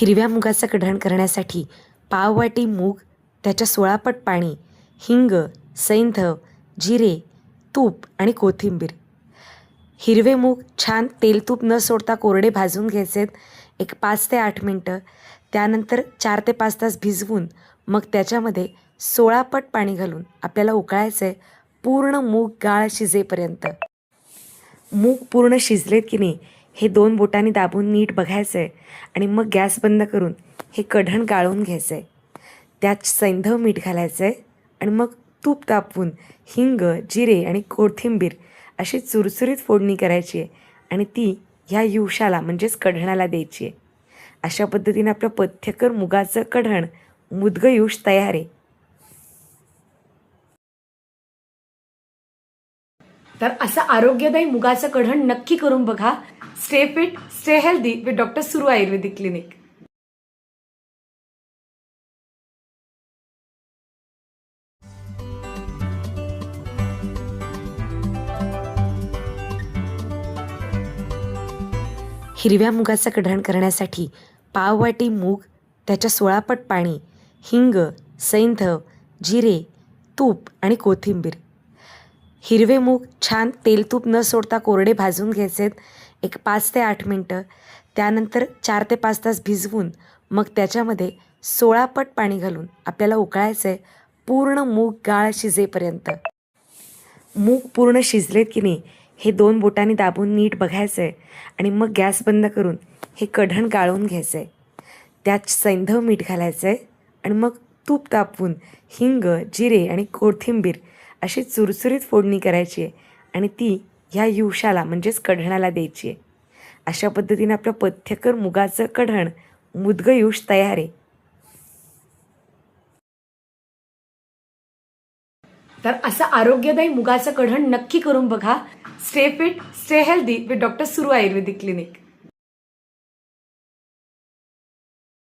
हिरव्या मुगाचं कढण करण्यासाठी पाववाटी मूग, त्याच्या 16 पट पाणी, हिंग, सैंधव, जिरे, तूप आणि कोथिंबीर. हिरवे मूग छान तेल तूप न सोडता कोरडे भाजून घ्यायचेत एक 5 ते 8 मिनटं. त्यानंतर 4 ते 5 तास भिजवून मग त्याच्यामध्ये 16 पट पाणी घालून आपल्याला उकळायचं आहे पूर्ण मूग गाळ शिजेपर्यंत. मूग पूर्ण शिजलेत की नाही हे 2 बोटांनी दाबून नीट बघायचं आहे आणि मग गॅस बंद करून हे कढण गाळून घ्यायचं आहे. त्यात सैंधव मीठ घालायचं आहे आणि मग तूप तापवून हिंग, जिरे आणि कोथिंबीर अशी चुरचुरीत फोडणी करायची आहे आणि ती ह्या युशाला म्हणजेच कढणाला द्यायची आहे. अशा पद्धतीने आपलं पथ्यकर मुगाचं कढण मुदगं युश तयार आहे. तर असं आरोग्यदायी मुगाचं कढण नक्की करून बघा. Stay fit, stay healthy with doctor सुरू आयुर्वेदिक क्लिनिक. हिरव्या मुगाचं कढण करण्यासाठी पाववाटी मूग, त्याच्या 16 पट पाणी, हिंग, सैंधव, जिरे, तूप आणि कोथिंबीर. हिरवे मूग छान तेल तूप न सोडता कोरडे भाजून घ्यायचेत एक 5 ते 8 मिनटं. त्यानंतर 4 ते 5 तास भिजवून मग त्याच्यामध्ये 16 पट पाणी घालून आपल्याला उकळायचं आहे पूर्ण मूग गाळ शिजेपर्यंत. मूग पूर्ण शिजलेत की नाही हे 2 बोटांनी दाबून नीट बघायचं आहे आणि मग गॅस बंद करून हे कढण गाळून घ्यायचं आहे. त्यात सैंधव मीठ घालायचं आहे आणि मग तूप तापवून हिंग, जिरे आणि कोथिंबीर अशी चुरचुरीत फोडणी करायची आहे आणि ती ह्या युशाला म्हणजेच कढणाला द्यायची आहे. अशा पद्धतीने आपलं पथ्यकर मुगाचं कढण मुदगं युश तयार आहे. तर असं आरोग्यदायी मुगाचं कढण नक्की करून बघा. Stay fit, stay healthy with doctor सुरू आयुर्वेदिक क्लिनिक.